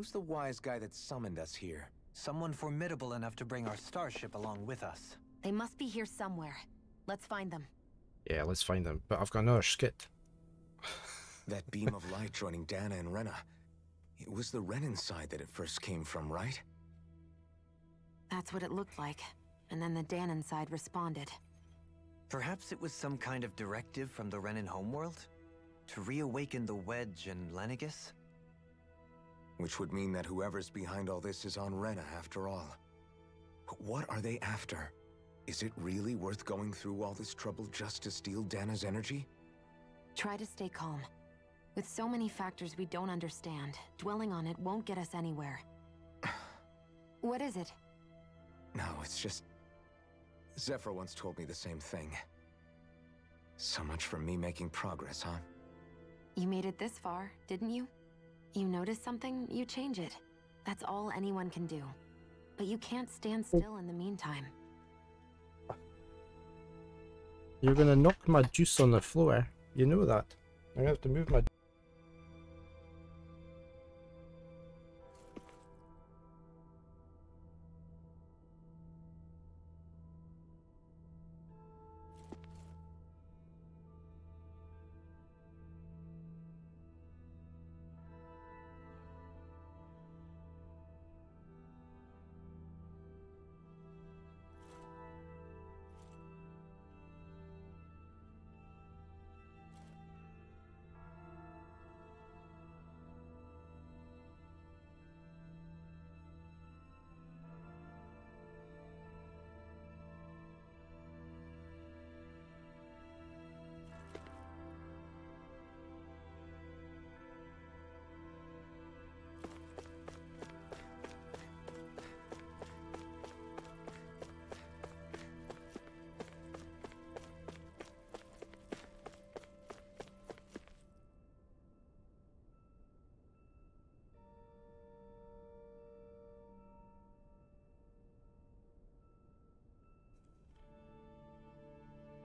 Who's the wise guy that summoned us here? Someone formidable enough to bring our starship along with us. They must be here somewhere. Let's find them. Yeah, let's find them. But I've got another skit. That beam of light joining Dana and Rena. It was the Renan side that it first came from, right? That's what it looked like. And then the Danon side responded. Perhaps it was some kind of directive from the Renan homeworld? To reawaken the Wedge and Lenegis? Which would mean that whoever's behind all this is on Rena after all. But what are they after? Is it really worth going through all this trouble just to steal Dana's energy? Try to stay calm. With so many factors we don't understand, dwelling on it won't get us anywhere. What is it? No, it's just... Zephyr once told me the same thing. So much for me making progress, huh? You made it this far, didn't you? You notice something, you change it. That's all anyone can do. But you can't stand still in the meantime. You're gonna knock my juice on the floor. You know that. I'm gonna have to move my...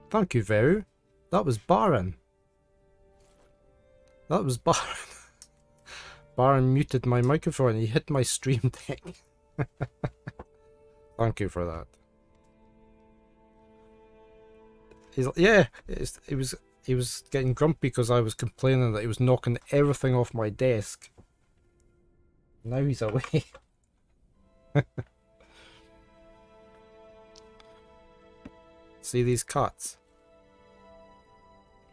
Thank you, Veru. That was Baron. That was Baron. Baron muted my microphone. He hit my stream deck. Thank you for that. He's yeah. He was getting grumpy because I was complaining that he was knocking everything off my desk. Now he's away. See these cuts?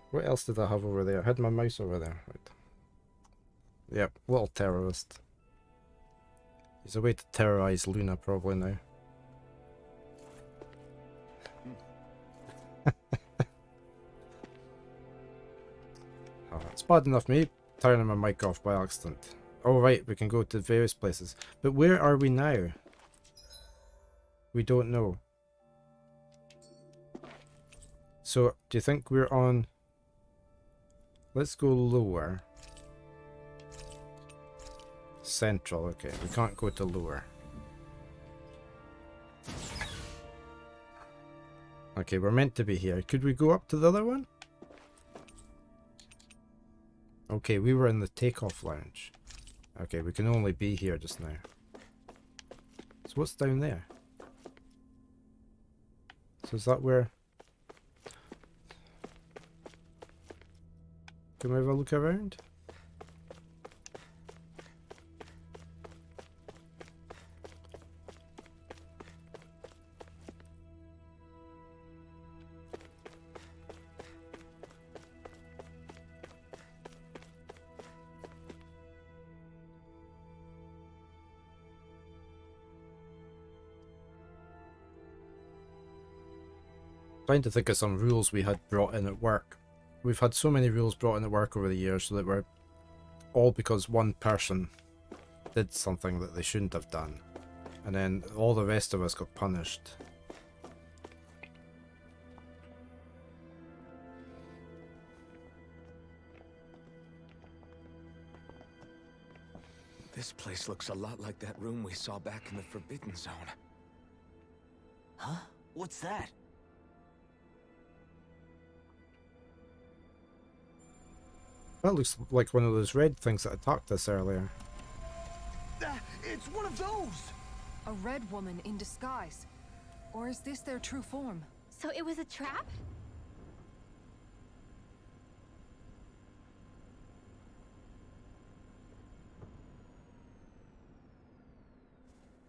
What else did I have over there? I had my mouse over there. Right. Yep, little terrorist. He's a way to terrorize Luna probably now. Oh, it's bad enough me turning my mic off by accident. Oh right, we can go to various places. But where are we now? We don't know. So, do you think we're on... Let's go lower. Central, okay. We can't go to lower. Okay, we're meant to be here. Could we go up to the other one? Okay, we were in the takeoff lounge. Okay, we can only be here just now. So what's down there? So is that where... Can we have a look around? Trying to think of some rules we had brought in at work. We've had so many rules brought in at work over the years, so that we're all because one person did something that they shouldn't have done, and then all the rest of us got punished. This place looks a lot like that room we saw back in the Forbidden Zone. Huh? What's that? That looks like one of those red things that attacked us earlier. It's one of those! A red woman in disguise. Or is this their true form? So it was a trap?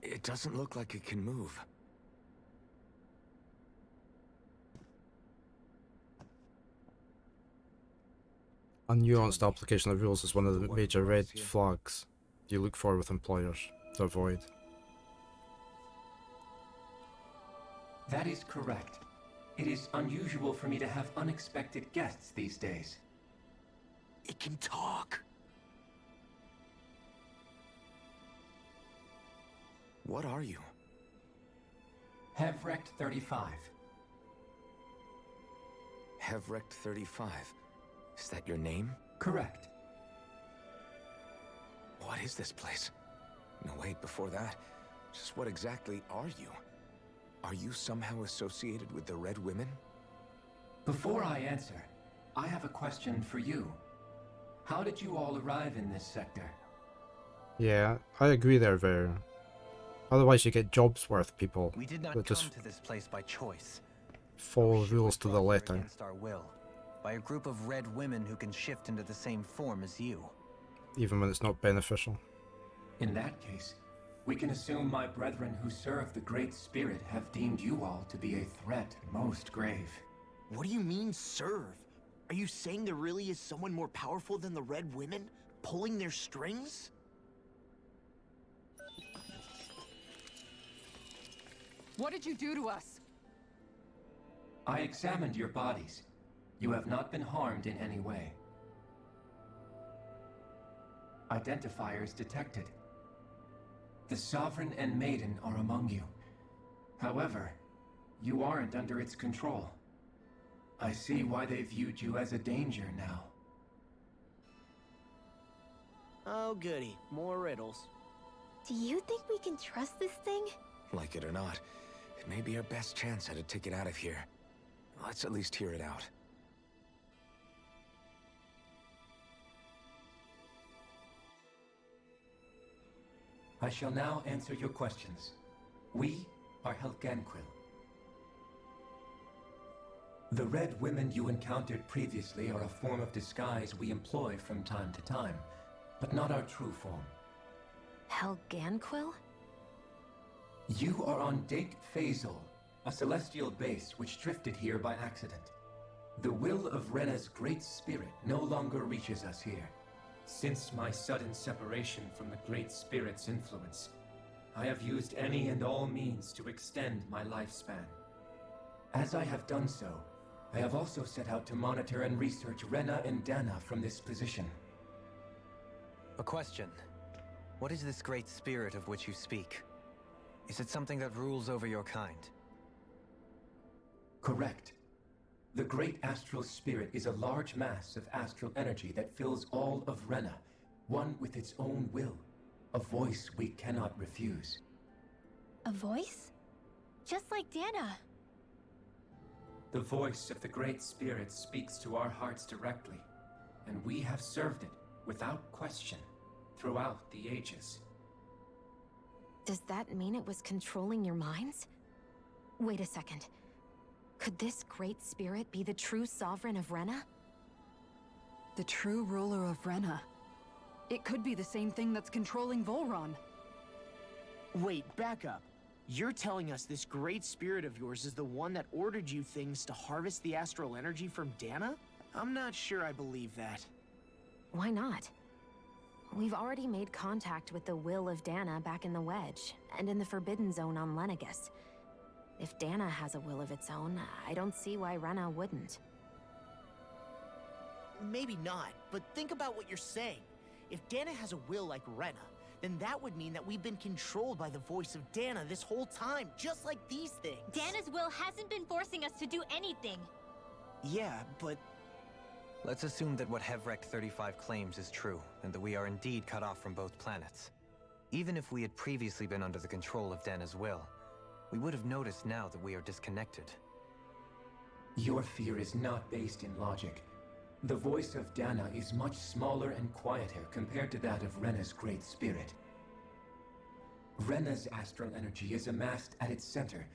It doesn't look like it can move. Unnuanced application of rules is one of the major red flags you look for with employers to avoid. That is correct. It is unusual for me to have unexpected guests these days. It can talk. What are you? Hevrect 35. Hevrect 35. Is that your name? Correct. What is this place? No, wait, before that. Just what exactly are you? Are you somehow associated with the Red Women? Before I answer, I have a question for you. How did you all arrive in this sector? Yeah, I agree there, Ver. Otherwise you get jobs worth people We did not that come just to this place by choice. follow Our ship rules was to the brought here letter. Against our will, by a group of red women who can shift into the same form as you. Even when it's not beneficial. In that case, we can assume my brethren who serve the Great Spirit have deemed you all to be a threat most grave. What do you mean, serve? Are you saying there really is someone more powerful than the Red Women, pulling their strings? What did you do to us? I examined your bodies. You have not been harmed in any way. Identifiers detected. The Sovereign and Maiden are among you. However, you aren't under its control. I see why they viewed you as a danger now. Oh goody, more riddles. Do you think we can trust this thing? Like it or not, it may be our best chance at a ticket out of here. Let's at least hear it out. I shall now answer your questions. We are Helganquil. The Red Women you encountered previously are a form of disguise we employ from time to time, but not our true form. Helganquil? You are on Date Phasal, a celestial base which drifted here by accident. The will of Rena's great spirit no longer reaches us here. Since my sudden separation from the Great Spirit's influence, I have used any and all means to extend my lifespan. As I have done so, I have also set out to monitor and research Rena and Dana from this position. A question. What is this great spirit of which you speak? Is it something that rules over your kind? Correct. The Great Astral Spirit is a large mass of astral energy that fills all of Rena, one with its own will, a voice we cannot refuse. A voice? Just like Dana. The voice of the Great Spirit speaks to our hearts directly, and we have served it without question throughout the ages. Does that mean it was controlling your minds? Wait a second. Could this great spirit be the true sovereign of Rena? The true ruler of Rena. It could be the same thing that's controlling Volron. Wait, back up. You're telling us this great spirit of yours is the one that ordered you things to harvest the astral energy from Dana? I'm not sure I believe that. Why not? We've already made contact with the will of Dana back in the Wedge, and in the Forbidden Zone on Lenegus. If Dana has a will of its own, I don't see why Rena wouldn't. Maybe not, but think about what you're saying. If Dana has a will like Rena, then that would mean that we've been controlled by the voice of Dana this whole time, just like these things. Dana's will hasn't been forcing us to do anything. Yeah, but... Let's assume that what Hevrect 35 claims is true, and that we are indeed cut off from both planets. Even if we had previously been under the control of Dana's will, we would have noticed now that we are disconnected. Your fear is not based in logic. The voice of Dana is much smaller and quieter compared to that of Rena's Great Spirit. Rena's astral energy is amassed at its center,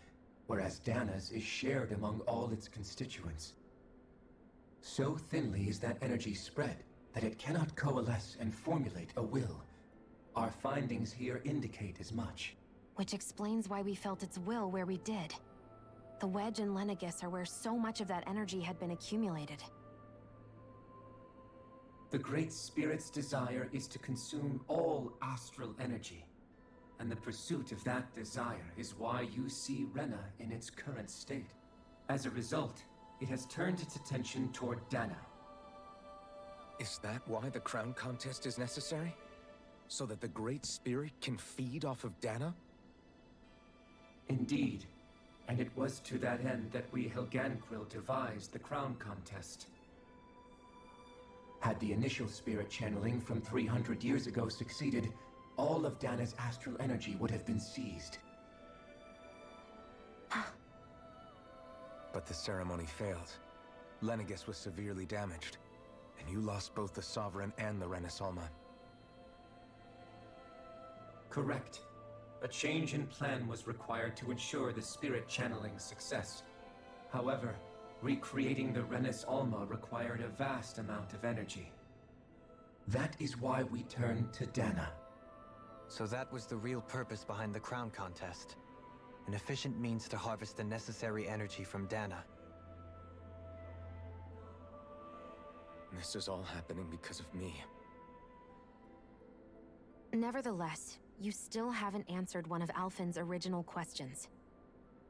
whereas Dana's is shared among all its constituents. So thinly is that energy spread that it cannot coalesce and formulate a will. Our findings here indicate as much. Which explains why we felt its will where we did. The wedge and Lenegis are where so much of that energy had been accumulated. The Great Spirit's desire is to consume all astral energy. And the pursuit of that desire is why you see Rena in its current state. As a result, it has turned its attention toward Dana. Is that why the crown contest is necessary? So that the Great Spirit can feed off of Dana? Indeed. And it was to that end that we Helganquil devised the crown contest. Had the initial spirit channeling from 300 years ago succeeded, all of Dana's astral energy would have been seized. But the ceremony failed. Lenegis was severely damaged, and you lost both the Sovereign and the Renasalma. Correct. A change in plan was required to ensure the spirit channeling's success. However, recreating the Renis Alma required a vast amount of energy. That is why we turned to Dana. So that was the real purpose behind the crown contest. An efficient means to harvest the necessary energy from Dana. This is all happening because of me. Nevertheless, you still haven't answered one of Alphen's original questions.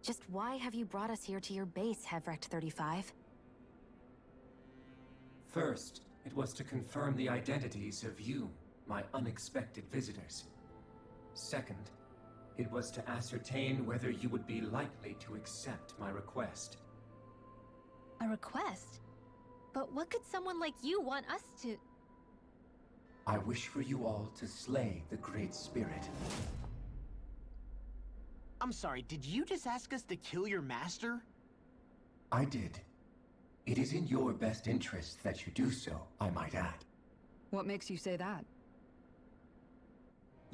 Just why have you brought us here to your base, Hevrecht 35? First, it was to confirm the identities of you, my unexpected visitors. Second, it was to ascertain whether you would be likely to accept my request. A request? But what could someone like you want us to... I wish for you all to slay the Great Spirit. I'm sorry, did you just ask us to kill your master? I did. It is in your best interest that you do so, I might add. What makes you say that?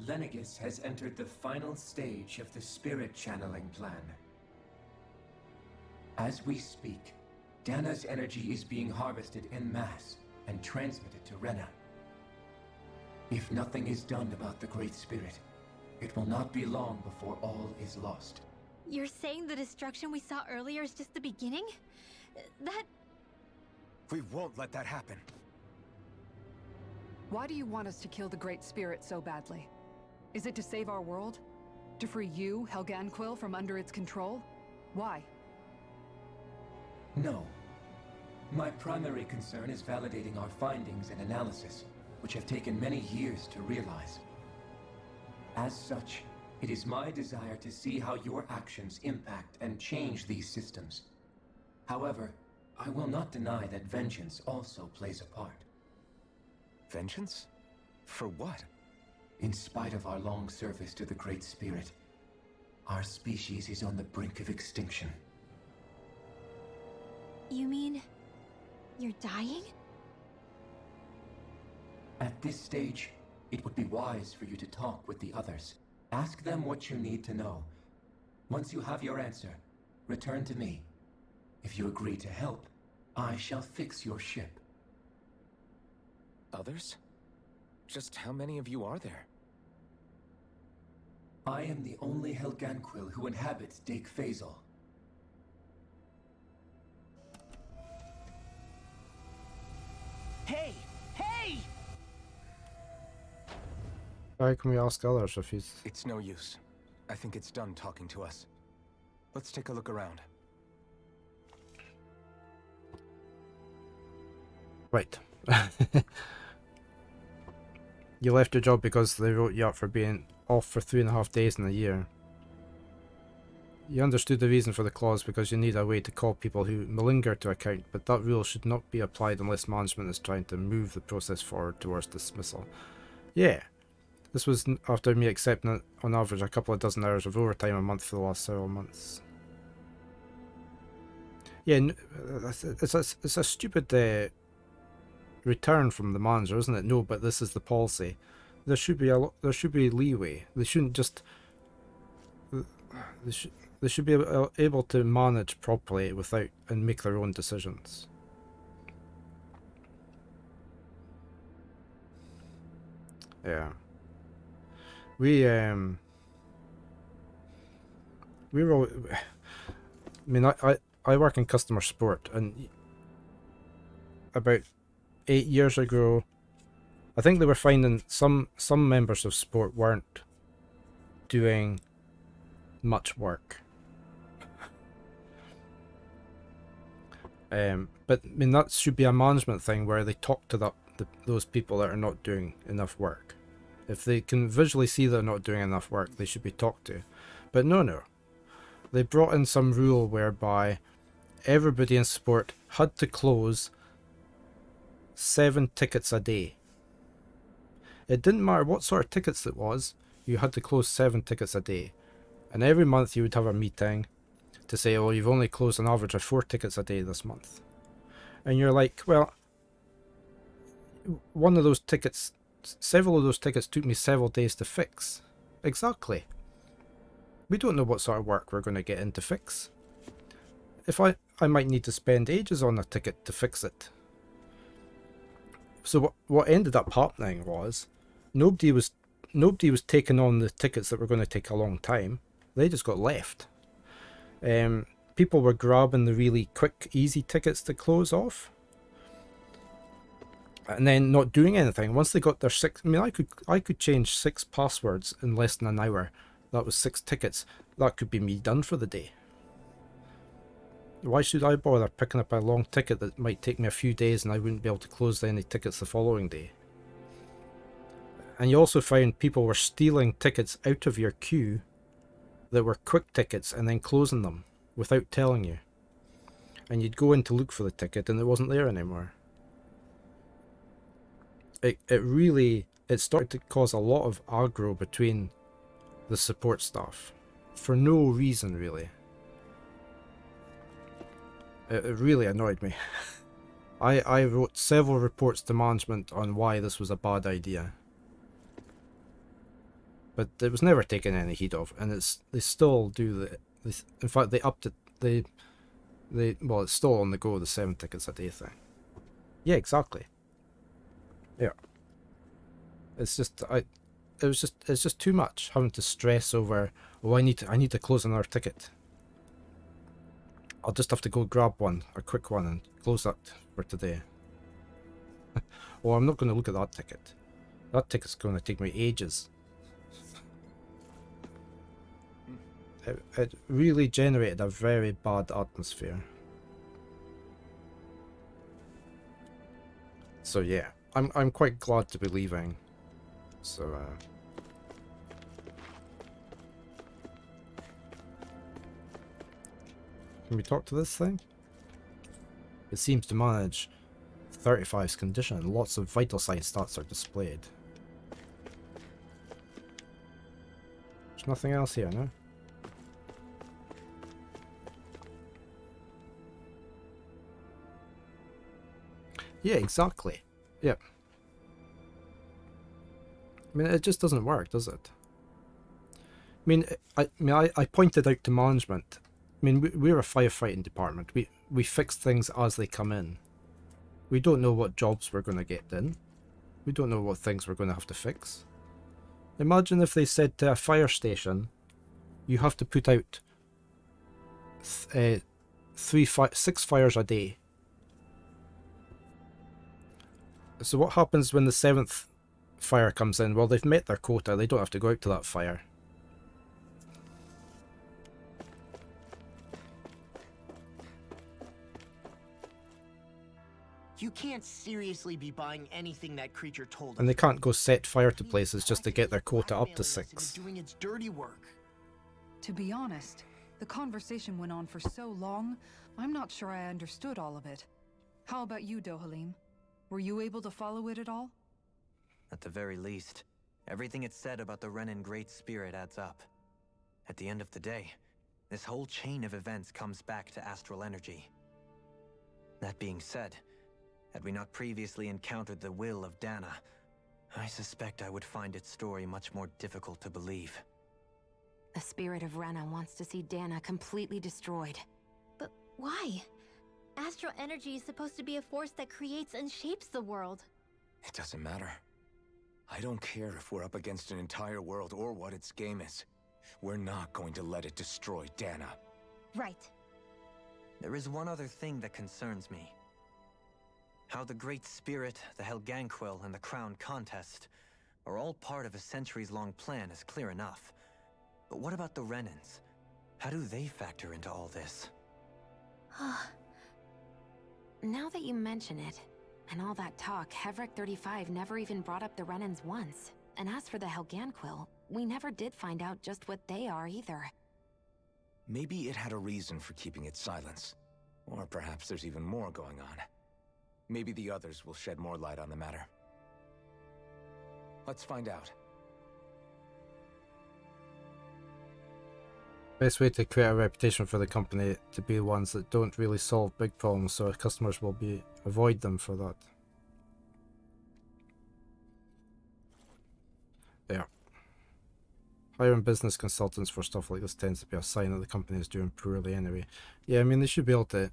Lenegis has entered the final stage of the spirit channeling plan. As we speak, Dana's energy is being harvested en masse and transmitted to Rena. If nothing is done about the Great Spirit, it will not be long before all is lost. You're saying the destruction we saw earlier is just the beginning? That... We won't let that happen. Why do you want us to kill the Great Spirit so badly? Is it to save our world? To free you, Helganquil, from under its control? Why? No. My primary concern is validating our findings and analysis, which have taken many years to realize. As such, it is my desire to see how your actions impact and change these systems. However, I will not deny that vengeance also plays a part. Vengeance? For what? In spite of our long service to the Great Spirit, our species is on the brink of extinction. You mean... you're dying? At this stage, it would be wise for you to talk with the others. Ask them what you need to know. Once you have your answer, return to me. If you agree to help, I shall fix your ship. Others? Just how many of you are there? I am the only Helganquil who inhabits Dake Faisal. Hey! Hey! Why can we ask others if he's... It's no use. I think it's done talking to us. Let's take a look around. Right. You left your job because they wrote you up for being off for 3.5 days in a year. You understood the reason for the clause because you need a way to call people who malinger to account, but that rule should not be applied unless management is trying to move the process forward towards dismissal. Yeah. This was after me accepting on average a couple of dozen hours of overtime a month for the last several months. Yeah, it's a stupid return from the manager, isn't it? No, but this is the policy. There should be leeway. They shouldn't just they should be able to manage properly without and make their own decisions. Yeah. We were all, I mean, I work in customer support, and about 8 years ago, I think they were finding some members of support weren't doing much work. But I mean, that should be a management thing where they talk to those people that are not doing enough work. If they can visually see they're not doing enough work, they should be talked to. But no. They brought in some rule whereby everybody in support had to close 7 tickets a day. It didn't matter what sort of tickets it was, you had to close 7 tickets a day. And every month you would have a meeting to say, oh, you've only closed an average of 4 tickets a day this month. And you're like, well, one of those tickets, several of those tickets took me several days to fix. Exactly. We don't know what sort of work we're going to get in to fix. If I might need to spend ages on a ticket to fix it. So what ended up happening was nobody was taking on the tickets that were going to take a long time. They just got left. People were grabbing the really quick, easy tickets to close off, and then not doing anything. Once they got their 6, I mean, I could change 6 passwords in less than an hour. That was 6 tickets. That could be me done for the day. Why should I bother picking up a long ticket that might take me a few days and I wouldn't be able to close any tickets the following day? And you also found people were stealing tickets out of your queue that were quick tickets and then closing them without telling you. And you'd go in to look for the ticket and it wasn't there anymore. It started to cause a lot of aggro between the support staff for no reason, really. It really annoyed me. I wrote several reports to management on why this was a bad idea, but it was never taken any heed of, and they still do in fact they upped it. Well, it's still on the go, the 7 tickets a day thing. Yeah, exactly. Yeah. It's just too much having to stress over, oh, I need to close another ticket. I'll just have to go grab one, a quick one, and close that for today. Well, I'm not going to look at that ticket. That ticket's going to take me ages. It really generated a very bad atmosphere. So yeah, I'm quite glad to be leaving. So can we talk to this thing? It seems to manage 35's condition. Lots of vital sign stats are displayed. There's nothing else here, no? Yeah, exactly. Yep. I mean, it just doesn't work, does it? I pointed out to management. I mean, we're a firefighting department. We fix things as they come in. We don't know what jobs we're going to get in. We don't know what things we're going to have to fix. Imagine if they said to a fire station, you have to put out 6 fires a day. So what happens when the 7th fire comes in? Well, they've met their quota. They don't have to go out to that fire. You can't seriously be buying anything that creature told us. And they can't go set fire to places just to get their quota up to 6. Doing its dirty work. To be honest, the conversation went on for so long, I'm not sure I understood all of it. How about you, Dohalim? Were you able to follow it at all? At the very least, everything it said about the Renan Great Spirit adds up. At the end of the day, this whole chain of events comes back to astral energy. That being said, had we not previously encountered the will of Dana, I suspect I would find its story much more difficult to believe. The spirit of Rena wants to see Dana completely destroyed. But why? Astral energy is supposed to be a force that creates and shapes the world. It doesn't matter. I don't care if we're up against an entire world or what its game is. We're not going to let it destroy Dana. Right. There is one other thing that concerns me. How the Great Spirit, the Helganquil, and the Crown Contest are all part of a centuries-long plan is clear enough. But what about the Renans? How do they factor into all this? Now that you mention it, and all that talk, Hevrek 35 never even brought up the Renans once. And as for the Helganquil, we never did find out just what they are either. Maybe it had a reason for keeping its silence. Or perhaps there's even more going on. Maybe the others will shed more light on the matter. Let's find out. Best way to create a reputation for the company to be ones that don't really solve big problems, so our customers will avoid them for that. Yeah. Hiring business consultants for stuff like this tends to be a sign that the company is doing poorly anyway. Yeah, I mean, they should be able to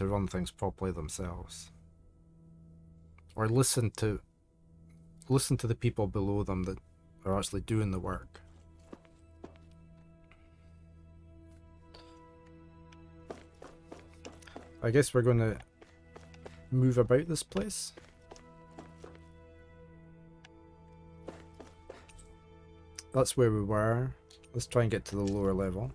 run things properly themselves. Or listen to the people below them that are actually doing the work. I guess we're going to move about this place. That's where we were. Let's try and get to the lower level.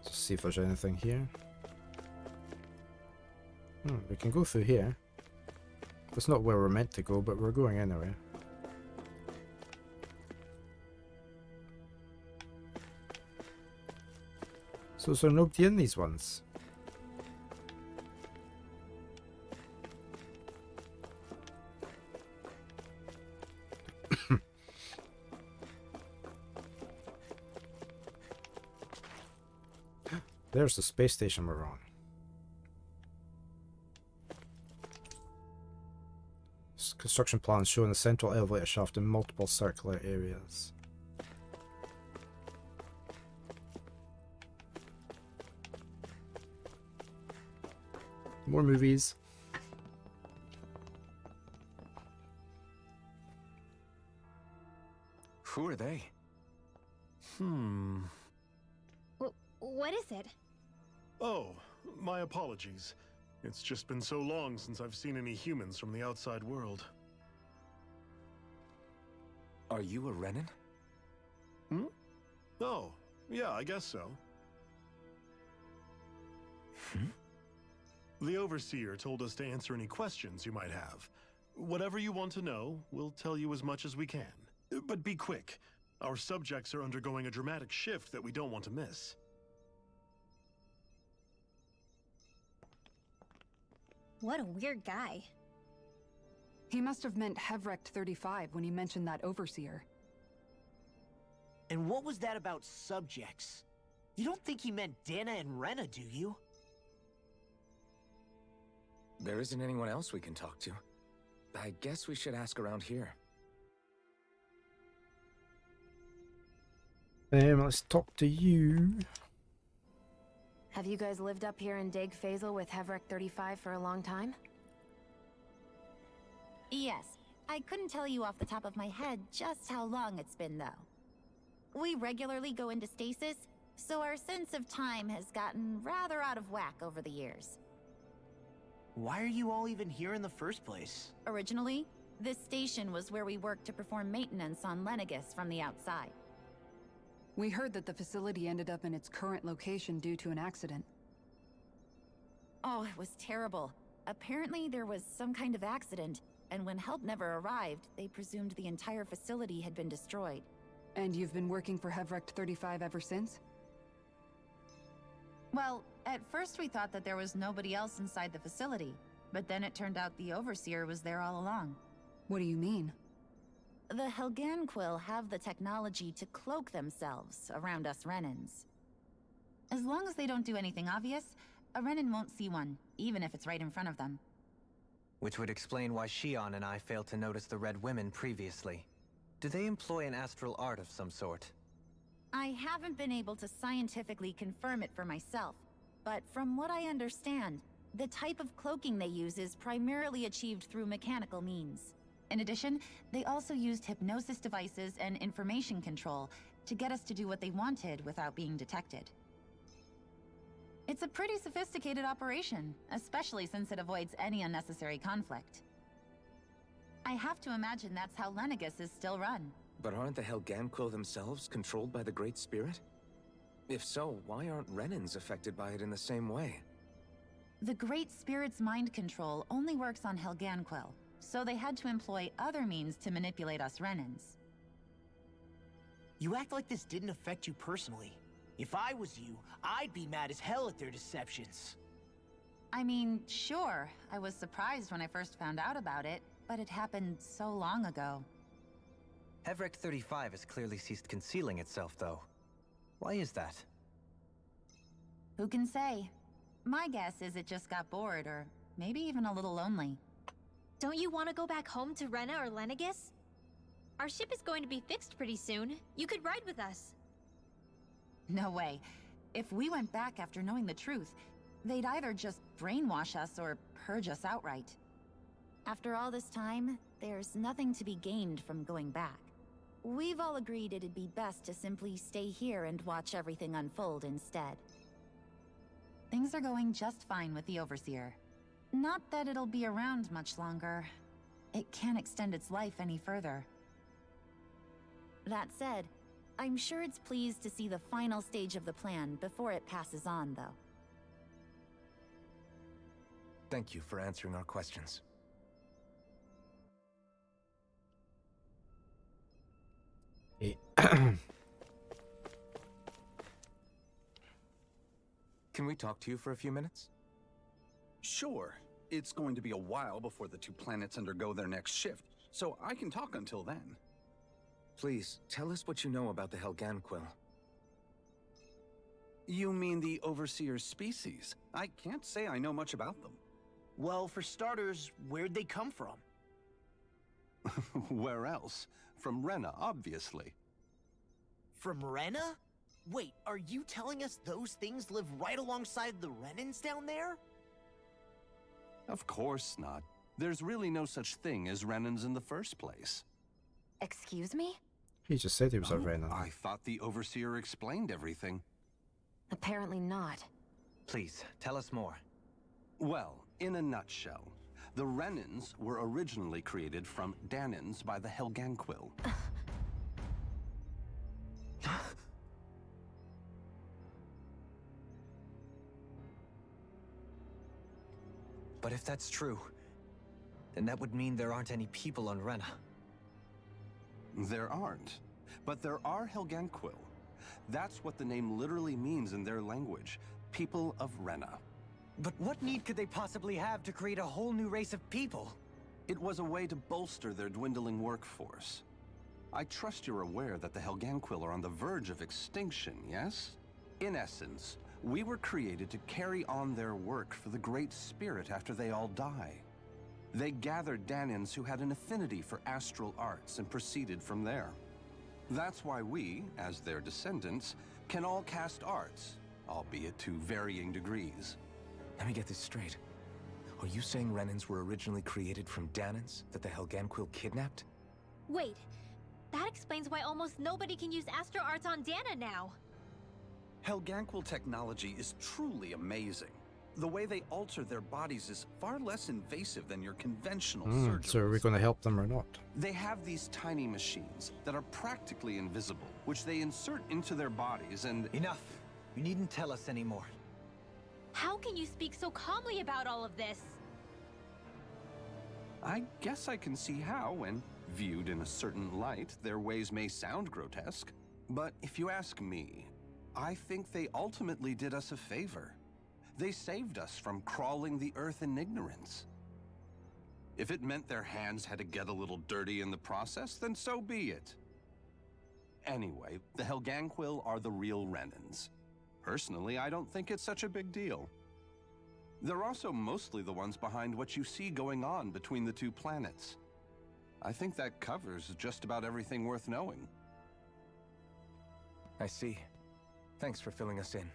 Just see if there's anything here. We can go through here. It's not where we're meant to go, but we're going anyway. So is there nobody in these ones? There's the space station we're on. Construction plans showing a central elevator shaft in multiple circular areas. More movies. Who are they? What is it? Oh, my apologies. It's just been so long since I've seen any humans from the outside world. Are you a Renan? Oh, yeah, I guess so. The Overseer told us to answer any questions you might have. Whatever you want to know, we'll tell you as much as we can. But be quick. Our subjects are undergoing a dramatic shift that we don't want to miss. What a weird guy. He must have meant Hevrek 35 when he mentioned that Overseer. And what was that about subjects? You don't think he meant Dana and Rena, do you? There isn't anyone else we can talk to. I guess we should ask around here. Let's talk to you. Have you guys lived up here in Deg Faisal with Hevrek 35 for a long time? Yes. I couldn't tell you off the top of my head just how long it's been, though. We regularly go into stasis, so our sense of time has gotten rather out of whack over the years. Why are you all even here in the first place? Originally, this station was where we worked to perform maintenance on Lenegis from the outside. We heard that the facility ended up in its current location due to an accident. Oh, it was terrible. Apparently there was some kind of accident, and when help never arrived, they presumed the entire facility had been destroyed. And you've been working for Hevrek 35 ever since? Well, at first we thought that there was nobody else inside the facility, but then it turned out the Overseer was there all along. What do you mean? The Helganquil have the technology to cloak themselves around us Renans. As long as they don't do anything obvious, A Renin won't see one, even if it's right in front of them. Which would explain why Shion and I failed to notice the Red Women previously. Do they employ an astral art of some sort? I haven't been able to scientifically confirm it for myself, but from what I understand, the type of cloaking they use is primarily achieved through mechanical means. In addition, they also used hypnosis devices and information control to get us to do what they wanted without being detected. It's a pretty sophisticated operation, especially since it avoids any unnecessary conflict. I have to imagine that's how Lenegus is still run. But aren't the Helganquil themselves controlled by the Great Spirit? If so, why aren't Renins affected by it in the same way? The Great Spirit's mind control only works on Helganquil, so they had to employ other means to manipulate us Renins. You act like this didn't affect you personally. If I was you, I'd be mad as hell at their deceptions. I mean, sure, I was surprised when I first found out about it, but it happened so long ago. Hevrek 35 has clearly ceased concealing itself, though. Why is that? Who can say? My guess is it just got bored, or maybe even a little lonely. Don't you want to go back home to Rena or Lenegus? Our ship is going to be fixed pretty soon. You could ride with us. No way. If we went back after knowing the truth, they'd either just brainwash us or purge us outright. After all this time, there's nothing to be gained from going back. We've all agreed it'd be best to simply stay here and watch everything unfold instead. Things are going just fine with the Overseer. Not that it'll be around much longer. It can't extend its life any further. That said, I'm sure it's pleased to see the final stage of the plan before it passes on, though. Thank you for answering our questions. Can we talk to you for a few minutes? Sure. It's going to be a while before the two planets undergo their next shift, so I can talk until then. Please, tell us what you know about the Helganquil. You mean the Overseer's species? I can't say I know much about them. Well, for starters, where'd they come from? Where else? From Rena, obviously. From Rena? Wait, are you telling us those things live right alongside the Renins down there? Of course not. There's really no such thing as Renins in the first place. Excuse me? He just said he was a Renin. I thought the Overseer explained everything. Apparently not. Please, tell us more. Well, in a nutshell, the Renins were originally created from Danins by the Helganquil. But if that's true, then that would mean there aren't any people on Rena. There aren't. But there are Helganquil. That's what the name literally means in their language. People of Rena. But what need could they possibly have to create a whole new race of people? It was a way to bolster their dwindling workforce. I trust you're aware that the Helganquil are on the verge of extinction, yes? In essence, we were created to carry on their work for the Great Spirit after they all die. They gathered Danins who had an affinity for astral arts and proceeded from there. That's why we, as their descendants, can all cast arts, albeit to varying degrees. Let me get this straight. Are you saying Renins were originally created from Danins that the Helganquil kidnapped? Wait, that explains why almost nobody can use Astro Arts on Dana now. Helganquil technology is truly amazing. The way they alter their bodies is far less invasive than your conventional surgery. So are we going to help them or not? They have these tiny machines that are practically invisible, which they insert into their bodies and... Enough! You needn't tell us anymore. How can you speak so calmly about all of this? I guess I can see how, when viewed in a certain light, their ways may sound grotesque. But if you ask me, I think they ultimately did us a favor. They saved us from crawling the earth in ignorance. If it meant their hands had to get a little dirty in the process, then so be it. Anyway, the Helganquil are the real Renins. Personally, I don't think it's such a big deal. They're also mostly the ones behind what you see going on between the two planets. I think that covers just about everything worth knowing. I see. Thanks for filling us in.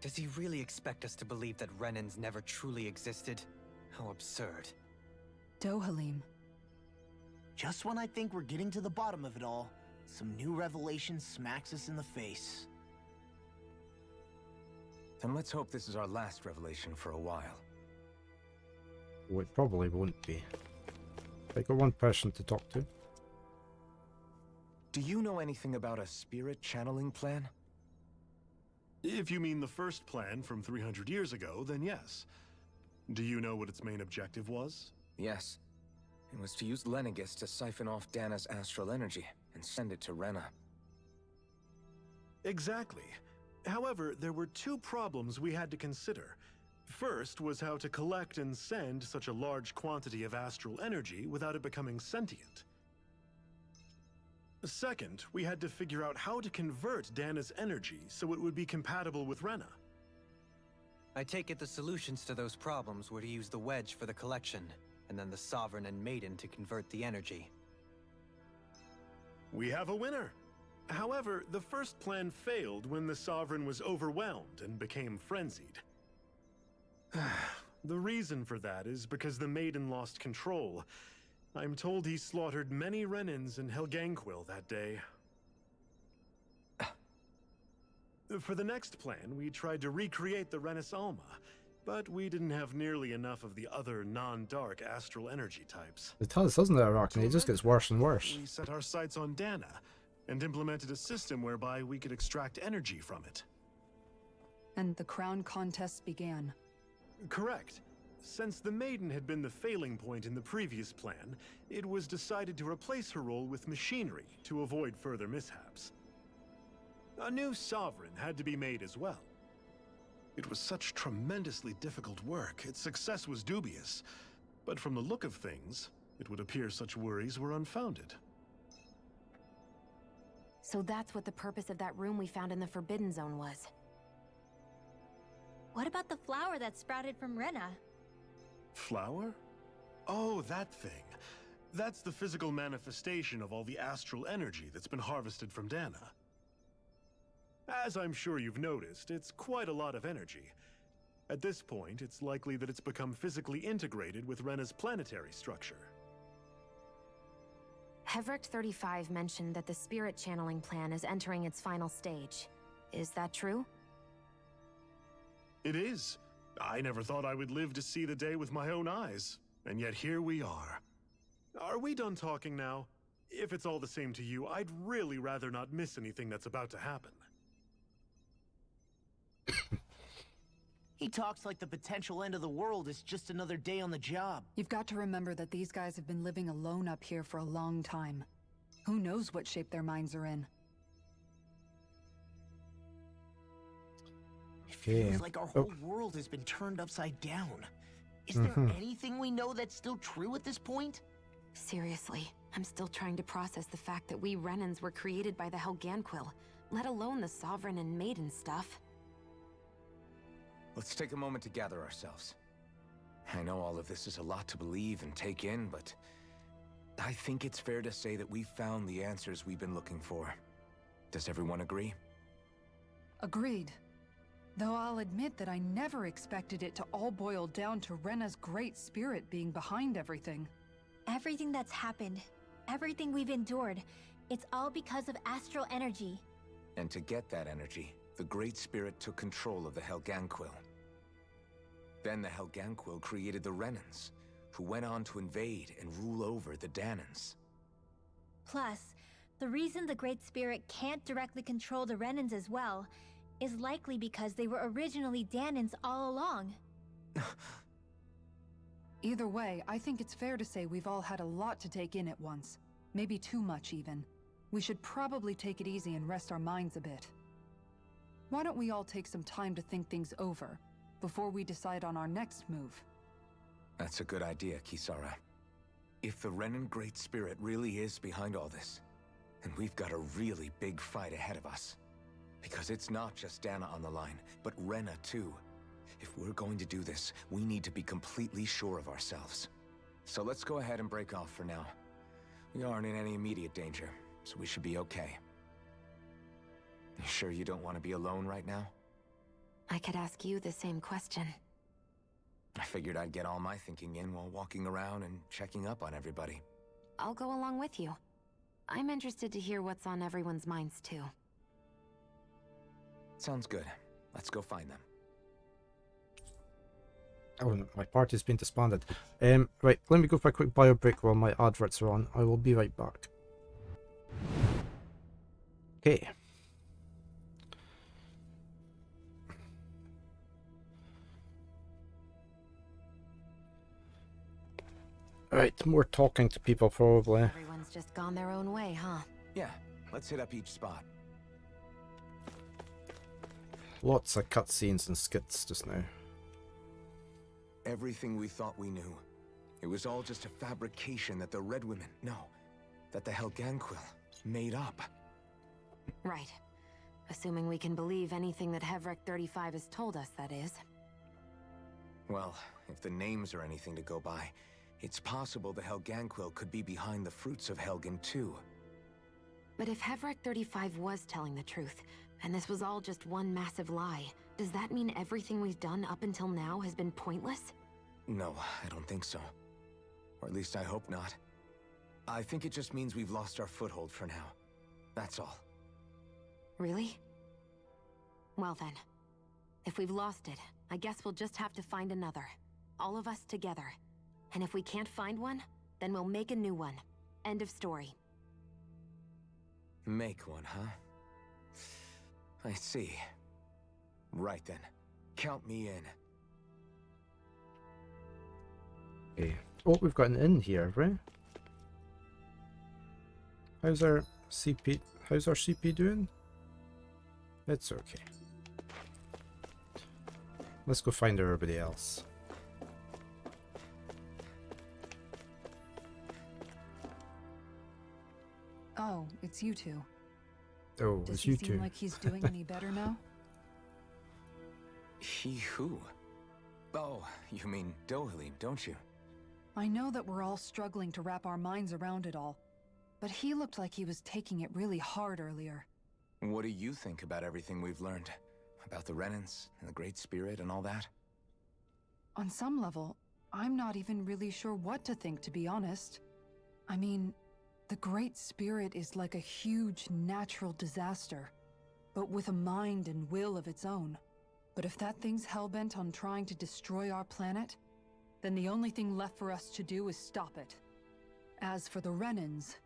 Does he really expect us to believe that Renans never truly existed? How absurd. Dohalim. Just when I think we're getting to the bottom of it all, some new revelation smacks us in the face. And let's hope this is our last revelation for a while. Well, it probably won't be. I got one person to talk to. Do you know anything about a spirit channeling plan? If you mean the first plan from 300 years ago, then yes. Do you know what its main objective was? Yes. It was to use Lenegis to siphon off Dana's astral energy and send it to Rena. Exactly. However, there were two problems we had to consider. First was how to collect and send such a large quantity of astral energy without it becoming sentient. Second, we had to figure out how to convert Dana's energy so it would be compatible with Rena. I take it the solutions to those problems were to use the wedge for the collection, and then the Sovereign and Maiden to convert the energy. We have a winner. However, the first plan failed when the Sovereign was overwhelmed and became frenzied. The reason for that is because the Maiden lost control. I'm told he slaughtered many Renans in Helganquil that day. For the next plan, we tried to recreate the Renis Alma, but we didn't have nearly enough of the other non-dark astral energy types. It does, doesn't it, Arachne? It just gets worse and worse. We set our sights on Dana, and implemented a system whereby we could extract energy from it. And the crown contests began. Correct. Since the Maiden had been the failing point in the previous plan, it was decided to replace her role with machinery to avoid further mishaps. A new Sovereign had to be made as well. It was such tremendously difficult work, its success was dubious. But from the look of things, it would appear such worries were unfounded. So that's what the purpose of that room we found in the Forbidden Zone was. What about the flower that sprouted from Rena? Flower? Oh, that thing. That's the physical manifestation of all the astral energy that's been harvested from Dana. As I'm sure you've noticed, it's quite a lot of energy. At this point, it's likely that it's become physically integrated with Rena's planetary structure. Hevrect 35 mentioned that the spirit channeling plan is entering its final stage. Is that true? It is. I never thought I would live to see the day with my own eyes, and yet here we are. Are we done talking now? If it's all the same to you, I'd really rather not miss anything that's about to happen. He talks like the potential end of the world is just another day on the job. You've got to remember that these guys have been living alone up here for a long time. Who knows what shape their minds are in? It feels like our whole world has been turned upside down. Is there anything we know that's still true at this point? Seriously, I'm still trying to process the fact that we Renans were created by the Helganquil, let alone the Sovereign and Maiden stuff. Let's take a moment to gather ourselves. I know all of this is a lot to believe and take in, but I think it's fair to say that we've found the answers we've been looking for. Does everyone agree? Agreed. Though I'll admit that I never expected it to all boil down to Rena's great spirit being behind everything. Everything that's happened, everything we've endured, it's all because of astral energy. And to get that energy, the Great Spirit took control of the Helganquil. Then the Helganquil created the Renans, who went on to invade and rule over the Danans. Plus, the reason the Great Spirit can't directly control the Renans as well is likely because they were originally Danans all along. Either way, I think it's fair to say we've all had a lot to take in at once. Maybe too much, even. We should probably take it easy and rest our minds a bit. Why don't we all take some time to think things over, before we decide on our next move? That's a good idea, Kisara. If the Renan Great Spirit really is behind all this, then we've got a really big fight ahead of us. Because it's not just Dana on the line, but Rena too. If we're going to do this, we need to be completely sure of ourselves. So let's go ahead and break off for now. We aren't in any immediate danger, so we should be okay. You sure you don't want to be alone right now? I could ask you the same question. I figured I'd get all my thinking in while walking around and checking up on everybody. I'll go along with you. I'm interested to hear what's on everyone's minds too. Sounds good. Let's go find them. Oh, no, my party's been disbanded. Right, let me go for a quick bio break while my adverts are on. I will be right back. Okay. Right, more talking to people probably. Everyone's just gone their own way, huh? Yeah, let's hit up each spot. Lots of cutscenes and skits just now. Everything we thought we knew. It was all just a fabrication that the Red Women, no, that the Helganquil made up. Right. Assuming we can believe anything that Hevrek 35 has told us, that is. Well, if the names are anything to go by, it's possible the Helganquil could be behind the fruits of Helgen too. But if Hevrek 35 was telling the truth, and this was all just one massive lie, does that mean everything we've done up until now has been pointless? No, I don't think so. Or at least I hope not. I think it just means we've lost our foothold for now. That's all. Really? Well then, if we've lost it, I guess we'll just have to find another. All of us together. And if we can't find one, then we'll make a new one. End of story. Make one, huh? I see. Right then. Count me in. Okay. Oh, we've got an inn here, right? How's our CP doing? It's okay. Let's go find everybody else. Oh, it's you two. Oh, Does it's he you seem two. like he's doing any better now? He who? Oh, you mean Dohalim, don't you? I know that we're all struggling to wrap our minds around it all, but he looked like he was taking it really hard earlier. What do you think about everything we've learned? About the Renans and the Great Spirit and all that? On some level, I'm not even really sure what to think, to be honest. I mean, the Great Spirit is like a huge natural disaster, but with a mind and will of its own. But if that thing's hellbent on trying to destroy our planet, then the only thing left for us to do is stop it. As for the Renans,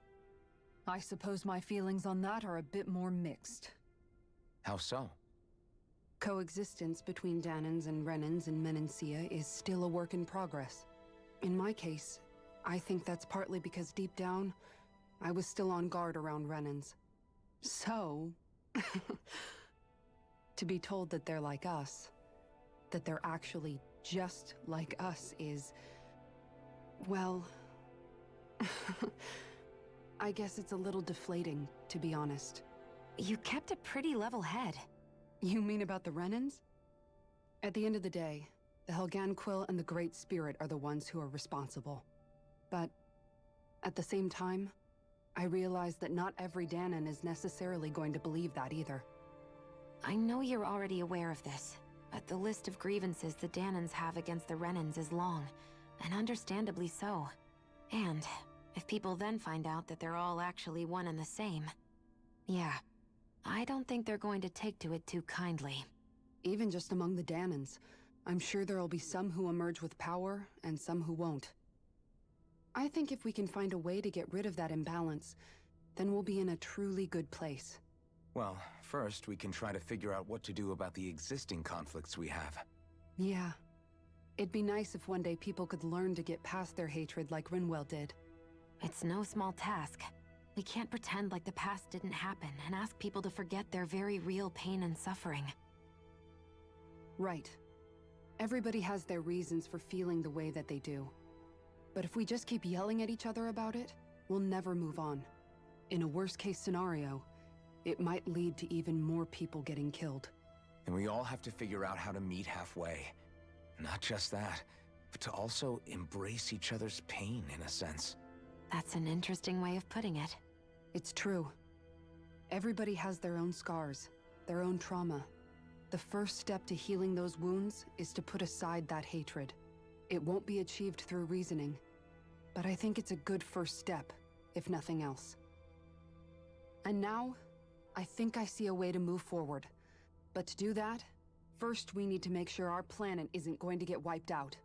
I suppose my feelings on that are a bit more mixed. How so? Coexistence between Danans and Renans in Menancia is still a work in progress. In my case, I think that's partly because deep down, I was still on guard around Renans. So, to be told that they're like us, that they're actually just like us is, well, I guess it's a little deflating, to be honest. You kept a pretty level head. You mean about the Renans? At the end of the day, the Helganquil and the Great Spirit are the ones who are responsible. But at the same time, I realize that not every Danan is necessarily going to believe that either. I know you're already aware of this, but the list of grievances the Danans have against the Renans is long, and understandably so. And if people then find out that they're all actually one and the same, yeah, I don't think they're going to take to it too kindly. Even just among the Danans, I'm sure there'll be some who emerge with power and some who won't. I think if we can find a way to get rid of that imbalance, then we'll be in a truly good place. Well, first we can try to figure out what to do about the existing conflicts we have. Yeah. It'd be nice if one day people could learn to get past their hatred like Rinwell did. It's no small task. We can't pretend like the past didn't happen and ask people to forget their very real pain and suffering. Right. Everybody has their reasons for feeling the way that they do. But if we just keep yelling at each other about it, we'll never move on. In a worst-case scenario, it might lead to even more people getting killed. And we all have to figure out how to meet halfway. Not just that, but to also embrace each other's pain, in a sense. That's an interesting way of putting it. It's true. Everybody has their own scars, their own trauma. The first step to healing those wounds is to put aside that hatred. It won't be achieved through reasoning, but I think it's a good first step, if nothing else. And now, I think I see a way to move forward. But to do that, first we need to make sure our planet isn't going to get wiped out.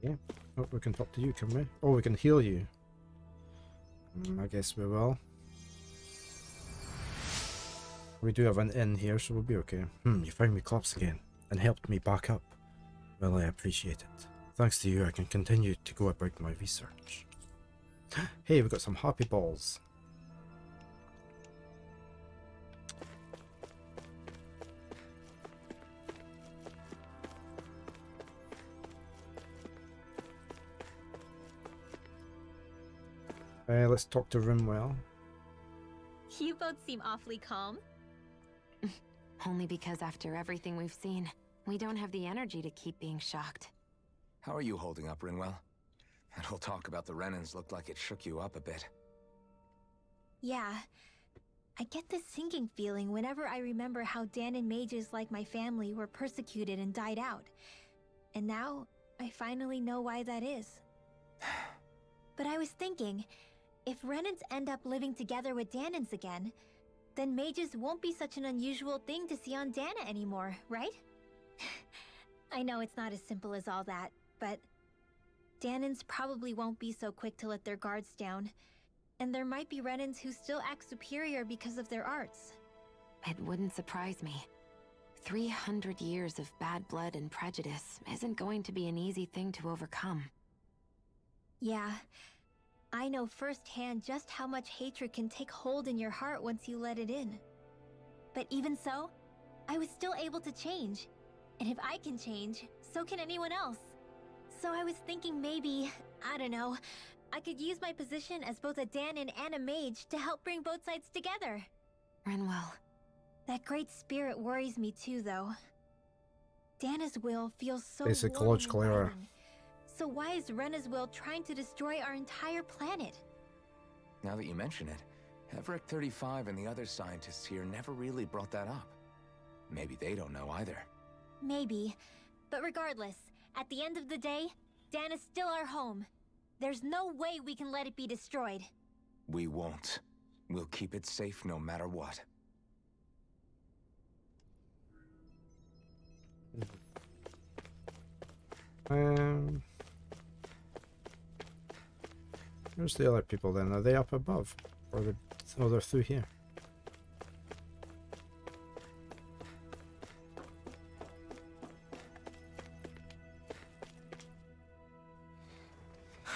Yeah. Oh, we can talk to you, can we? Oh, we can heal you. I guess we will. We do have an inn here, so we'll be okay. You found me corpse again, and helped me back up. Well, I appreciate it. Thanks to you, I can continue to go about my research. Hey, we got some happy balls. Let's talk to Rimwell. You both seem awfully calm. Only because after everything we've seen, we don't have the energy to keep being shocked. How are you holding up, Rinwell? That whole talk about the Renans looked like it shook you up a bit. Yeah. I get this sinking feeling whenever I remember how Danon mages like my family were persecuted and died out. And now, I finally know why that is. But I was thinking, if Renans end up living together with Danons again, then mages won't be such an unusual thing to see on Dana anymore, right? I know it's not as simple as all that, but Danons probably won't be so quick to let their guards down, and there might be Renans who still act superior because of their arts. It wouldn't surprise me. 300 years of bad blood and prejudice isn't going to be an easy thing to overcome. Yeah, I know firsthand just how much hatred can take hold in your heart once you let it in. But even so, I was still able to change. And if I can change, so can anyone else. So I was thinking maybe, I don't know, I could use my position as both a Danon and a mage to help bring both sides together. Rinwell. That great spirit worries me too, though. Dana's will feels so Basic warm and logical error. inviting. So why is Rena's will trying to destroy our entire planet? Now that you mention it, Heverick 35 and the other scientists here never really brought that up. Maybe they don't know either. Maybe. But regardless, at the end of the day, Dan is still our home. There's no way we can let it be destroyed. We won't. We'll keep it safe no matter what. Where's the other people then? Are they up above? Or they're through here?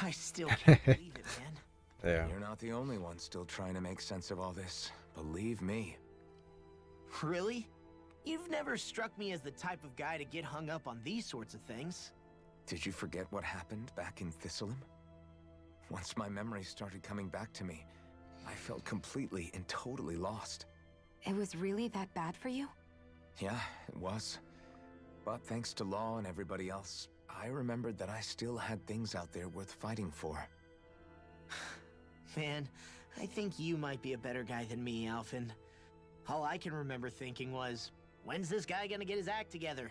I still can't believe it, man. Yeah. You're not the only one still trying to make sense of all this. Believe me. Really? You've never struck me as the type of guy to get hung up on these sorts of things. Did you forget what happened back in Thistleum? Once my memories started coming back to me, I felt completely and totally lost. It was really that bad for you? Yeah, it was. But thanks to Law and everybody else, I remembered that I still had things out there worth fighting for. Man, I think you might be a better guy than me, Alphen. All I can remember thinking was, when's this guy gonna get his act together?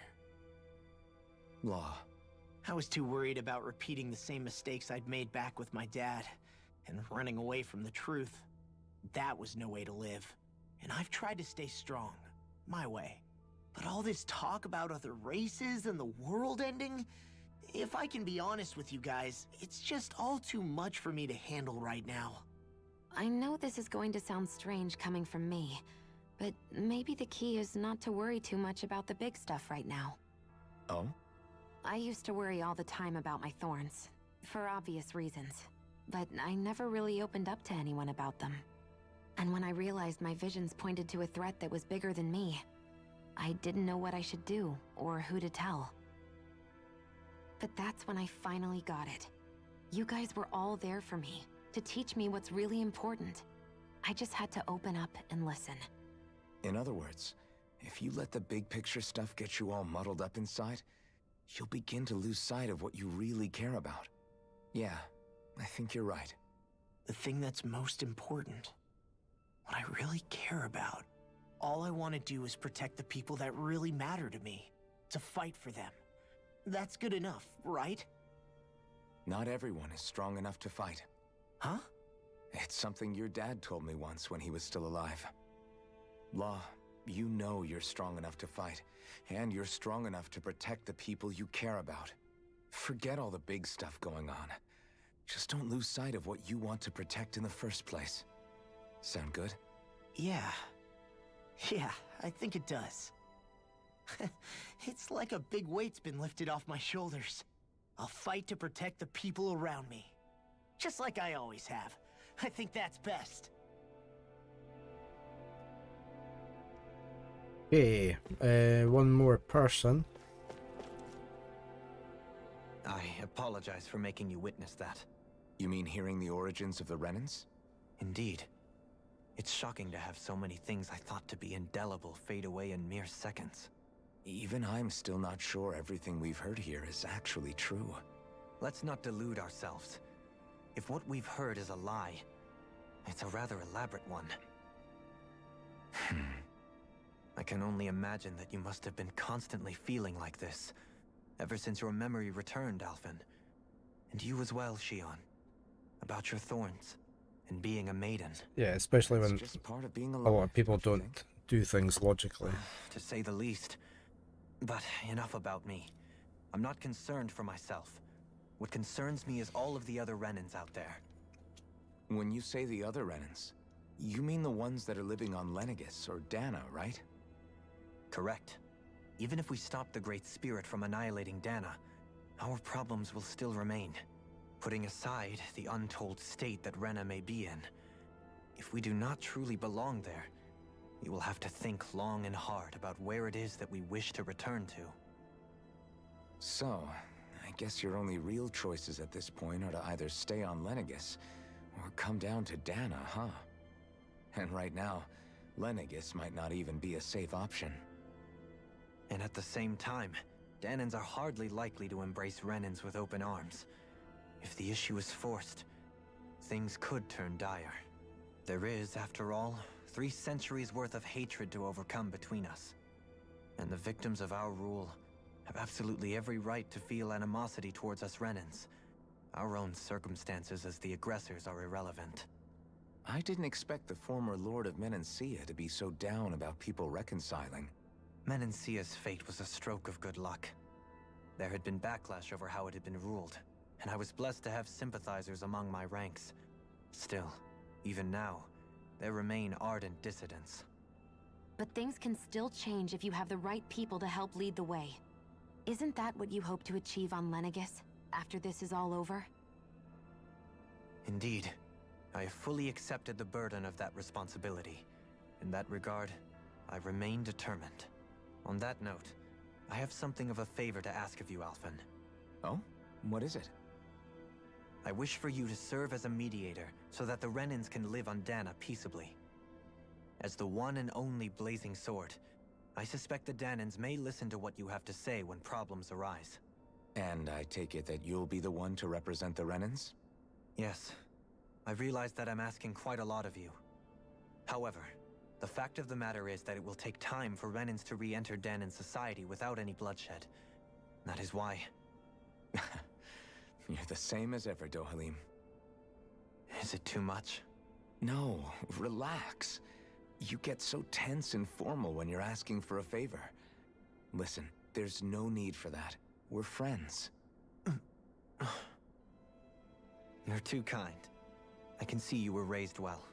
Law. I was too worried about repeating the same mistakes I'd made back with my dad, and running away from the truth. That was no way to live. And I've tried to stay strong, my way. But all this talk about other races and the world ending, if I can be honest with you guys, it's just all too much for me to handle right now. I know this is going to sound strange coming from me, but maybe the key is not to worry too much about the big stuff right now. Oh? I used to worry all the time about my thorns, for obvious reasons, but I never really opened up to anyone about them. And when I realized my visions pointed to a threat that was bigger than me, I didn't know what I should do, or who to tell. But that's when I finally got it. You guys were all there for me, to teach me what's really important. I just had to open up and listen. In other words, if you let the big picture stuff get you all muddled up inside, you'll begin to lose sight of what you really care about. Yeah, I think you're right. The thing that's most important, what I really care about. All I want to do is protect the people that really matter to me, to fight for them. That's good enough, right? Not everyone is strong enough to fight. Huh? It's something your dad told me once when he was still alive. Law, you know you're strong enough to fight, and you're strong enough to protect the people you care about. Forget all the big stuff going on. Just don't lose sight of what you want to protect in the first place. Sound good? Yeah. Yeah, I think it does. It's like a big weight's been lifted off my shoulders. I'll fight to protect the people around me. Just like I always have. I think that's best. Okay, one more person. I apologize for making you witness that. You mean hearing the origins of the Renans? Indeed. It's shocking to have so many things I thought to be indelible fade away in mere seconds. Even I'm still not sure everything we've heard here is actually true. Let's not delude ourselves. If what we've heard is a lie, it's a rather elaborate one. I can only imagine that you must have been constantly feeling like this, ever since your memory returned, Alphen. And you as well, Shion. About your thorns, and being a maiden. Yeah, especially when just part of being a lot of people don't do things logically. To say the least. But enough about me. I'm not concerned for myself. What concerns me is all of the other Renans out there. When you say the other Renans, you mean the ones that are living on Lenegis or Dana, right? Correct. Even if we stop the Great Spirit from annihilating Dana, our problems will still remain. Putting aside the untold state that Rena may be in, if we do not truly belong there, we will have to think long and hard about where it is that we wish to return to. So, I guess your only real choices at this point are to either stay on Lenegis or come down to Dana, huh? And right now, Lenegis might not even be a safe option. And at the same time, Danans are hardly likely to embrace Renans with open arms. If the issue is forced, things could turn dire. There is, after all, 3 centuries worth of hatred to overcome between us. And the victims of our rule have absolutely every right to feel animosity towards us Renans. Our own circumstances as the aggressors are irrelevant. I didn't expect the former Lord of Menancia to be so down about people reconciling. Menancia's fate was a stroke of good luck. There had been backlash over how it had been ruled, and I was blessed to have sympathizers among my ranks. Still, even now, there remain ardent dissidents. But things can still change if you have the right people to help lead the way. Isn't that what you hope to achieve on Lenegis, after this is all over? Indeed. I have fully accepted the burden of that responsibility. In that regard, I remain determined. On that note, I have something of a favor to ask of you, Alphen. Oh? What is it? I wish for you to serve as a mediator so that the Renans can live on Dana peaceably. As the one and only Blazing Sword, I suspect the Danans may listen to what you have to say when problems arise. And I take it that you'll be the one to represent the Renans? Yes. I realize that I'm asking quite a lot of you. However, the fact of the matter is that it will take time for Renans to re-enter Danan society without any bloodshed. That is why. You're the same as ever, Dohalim. Is it too much? No, relax. You get so tense and formal when you're asking for a favor. Listen, there's no need for that. We're friends. You're too kind. I can see you were raised well.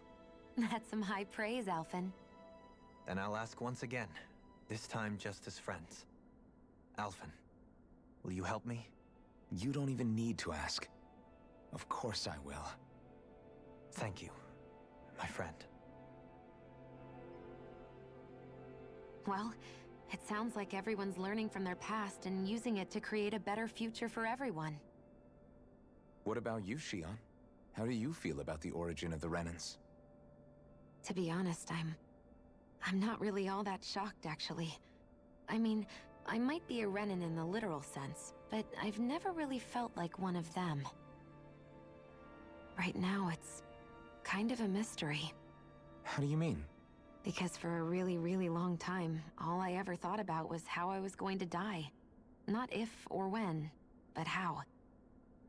That's some high praise, Alphen. Then I'll ask once again, this time just as friends. Alphen, will you help me? You don't even need to ask. Of course I will. Thank you, my friend. Well, it sounds like everyone's learning from their past and using it to create a better future for everyone. What about you, Shion? How do you feel about the origin of the Renans? To be honest, I'm not really all that shocked, actually. I mean, I might be a Renan in the literal sense, but I've never really felt like one of them. Right now, it's kind of a mystery. How do you mean? Because for a really, really long time, all I ever thought about was how I was going to die. Not if or when, but how.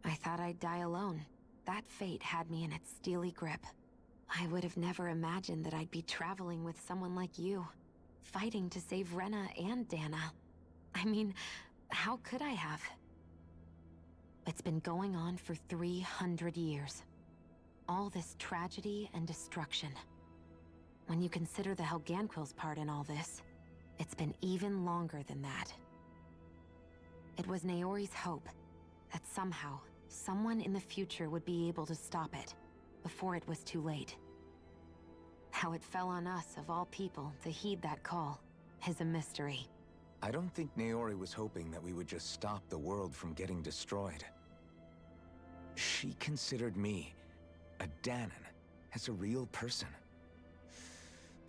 I thought I'd die alone. That fate had me in its steely grip. I would have never imagined that I'd be traveling with someone like you, fighting to save Rena and Dana. I mean, how could I have? It's been going on for 300 years. All this tragedy and destruction. When you consider the Helganquil's part in all this, it's been even longer than that. It was Naori's hope that somehow, someone in the future would be able to stop it, before it was too late. How it fell on us, of all people, to heed that call, is a mystery. I don't think Naori was hoping that we would just stop the world from getting destroyed. She considered me, a Danan, as a real person.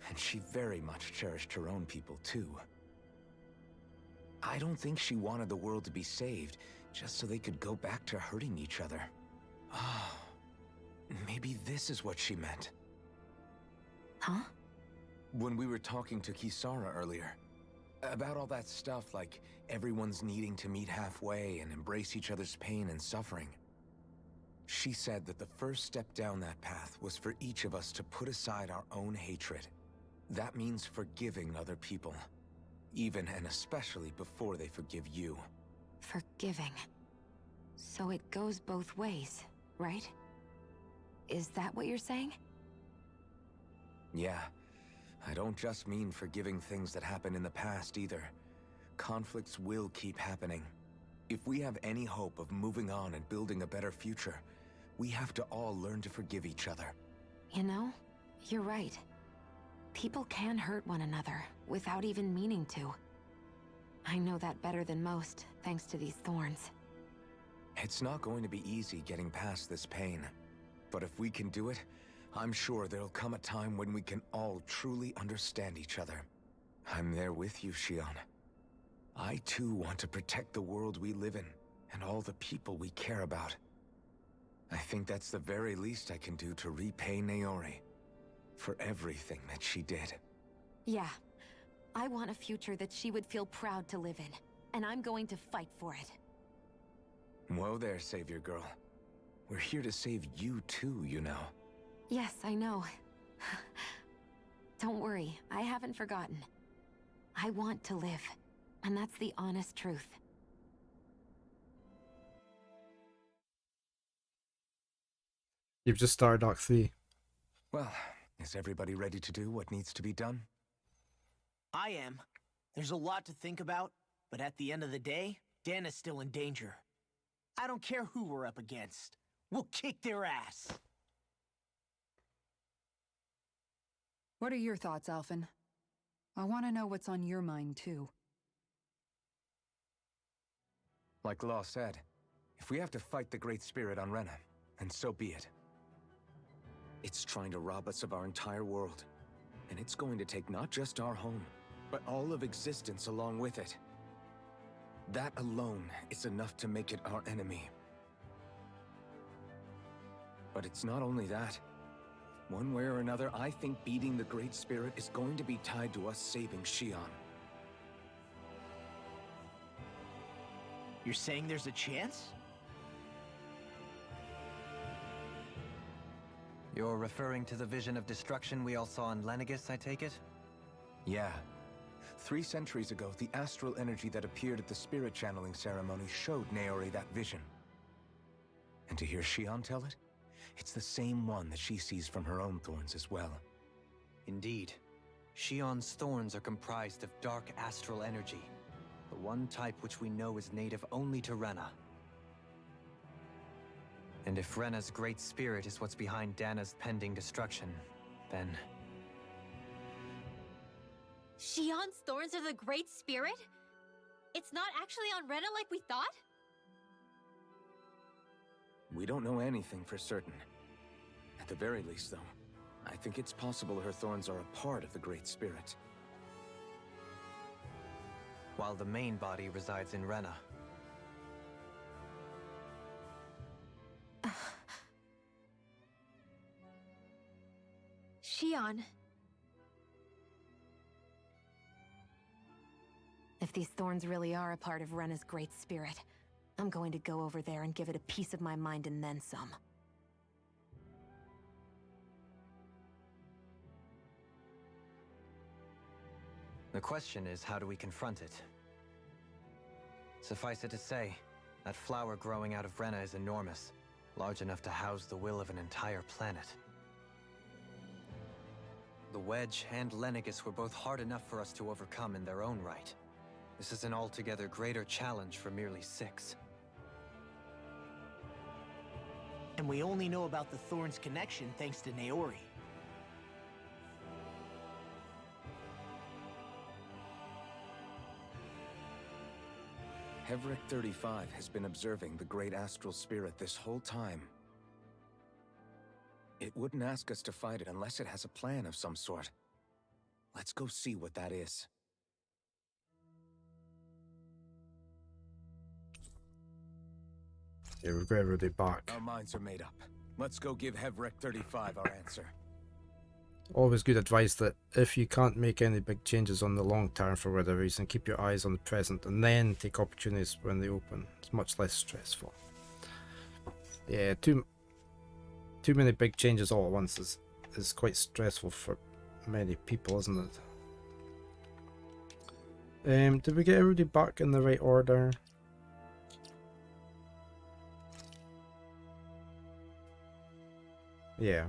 And she very much cherished her own people, too. I don't think she wanted the world to be saved, just so they could go back to hurting each other. Ah, maybe this is what she meant. Huh? When we were talking to Kisara earlier, about all that stuff like everyone's needing to meet halfway and embrace each other's pain and suffering. She said that the first step down that path was for each of us to put aside our own hatred. That means forgiving other people, even and especially before they forgive you. Forgiving. So it goes both ways, right? Is that what you're saying? Yeah. I don't just mean forgiving things that happened in the past either. Conflicts will keep happening. If we have any hope of moving on and building a better future, we have to all learn to forgive each other. You know, you're right. People can hurt one another without even meaning to. I know that better than most, thanks to these thorns. It's not going to be easy getting past this pain. But if we can do it, I'm sure there'll come a time when we can all truly understand each other. I'm there with you, Shion. I too want to protect the world we live in, and all the people we care about. I think that's the very least I can do to repay Naori for everything that she did. Yeah. I want a future that she would feel proud to live in, and I'm going to fight for it. Whoa there, Savior Girl. We're here to save you too, you know. Yes, I know. Don't worry, I haven't forgotten. I want to live, and that's the honest truth. You've just started Arc 3. Well, is everybody ready to do what needs to be done? I am. There's a lot to think about, but at the end of the day, Dan is still in danger. I don't care who we're up against. We'll kick their ass. What are your thoughts, Alphen? I want to know what's on your mind, too. Like Law said, if we have to fight the Great Spirit on Rena, then so be it. It's trying to rob us of our entire world. And it's going to take not just our home, but all of existence along with it. That alone is enough to make it our enemy. But it's not only that. One way or another, I think beating the Great Spirit is going to be tied to us saving Shion. You're saying there's a chance? You're referring to the vision of destruction we all saw in Lenegis, I take it? Yeah. 3 centuries ago, the astral energy that appeared at the spirit channeling ceremony showed Naori that vision. And to hear Shion tell it, it's the same one that she sees from her own thorns as well. Indeed. Shion's thorns are comprised of dark astral energy, the one type which we know is native only to Rena. And if Rena's great spirit is what's behind Dana's pending destruction, then... Shion's thorns are the Great Spirit? It's not actually on Rena like we thought? We don't know anything for certain, the very least, though, I think it's possible her thorns are a part of the Great Spirit. While the main body resides in Rena. Shion. If these thorns really are a part of Rena's Great Spirit, I'm going to go over there and give it a piece of my mind and then some. The question is, how do we confront it? Suffice it to say, that flower growing out of Rena is enormous, large enough to house the will of an entire planet. The Wedge and Lenegis were both hard enough for us to overcome in their own right. This is an altogether greater challenge for merely 6. And we only know about the Thorns' connection thanks to Naori. Hevrek 35 has been observing the Great Astral Spirit this whole time. It wouldn't ask us to fight it unless it has a plan of some sort. Let's go see what that is. Yeah, we've got everybody back. Our minds are made up. Let's go give Hevrek 35 our answer. Always good advice that if you can't make any big changes on the long term for whatever reason, keep your eyes on the present and then take opportunities when they open. It's much less stressful. Yeah, too many big changes all at once is quite stressful for many people, isn't it? Did we get everybody back in the right order? Yeah.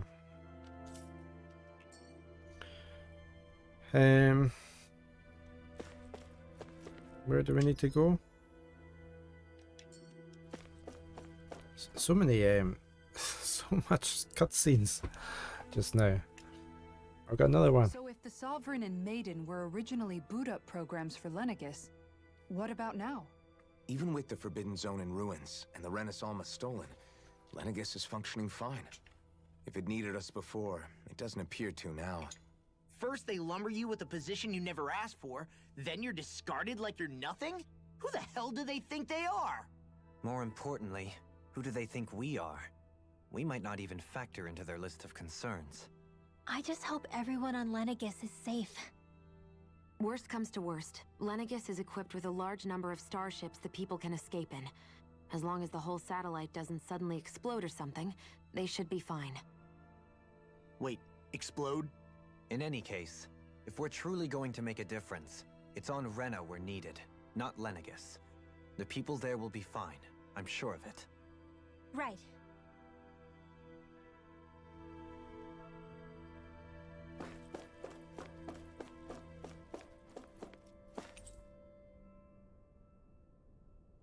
Where do we need to go? So many so much cutscenes just now. I've got another one. So if the Sovereign and Maiden were originally boot-up programs for Lenegis, what about now? Even with the Forbidden Zone in ruins and the Renis almost stolen, Lenegis is functioning fine. If it needed us before, it doesn't appear to now. First they lumber you with a position you never asked for, then you're discarded like you're nothing? Who the hell do they think they are? More importantly, who do they think we are? We might not even factor into their list of concerns. I just hope everyone on Lenegis is safe. Worst comes to worst, Lenegis is equipped with a large number of starships that people can escape in. As long as the whole satellite doesn't suddenly explode or something, they should be fine. Wait, explode? In any case, if we're truly going to make a difference, it's on Rena we're needed, not Lenegis. The people there will be fine, I'm sure of it. Right.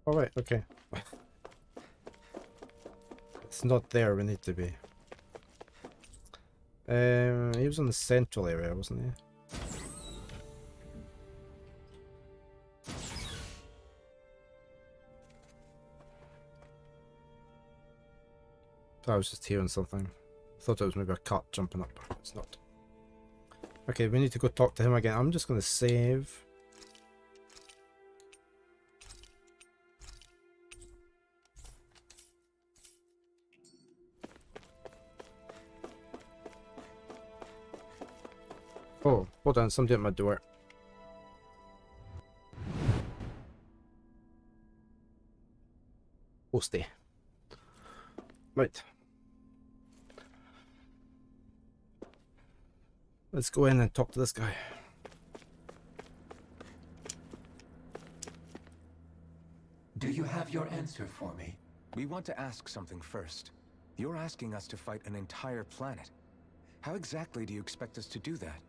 Alright, okay. It's not there we need to be. He was in the central area, wasn't he? I was just hearing something. I thought it was maybe a cat jumping up. It's not. Okay, we need to go talk to him again. I'm just going to save. Oh, hold on, somebody at my door. Hosty. Right. Let's go in and talk to this guy. Do you have your answer for me? We want to ask something first. You're asking us to fight an entire planet. How exactly do you expect us to do that?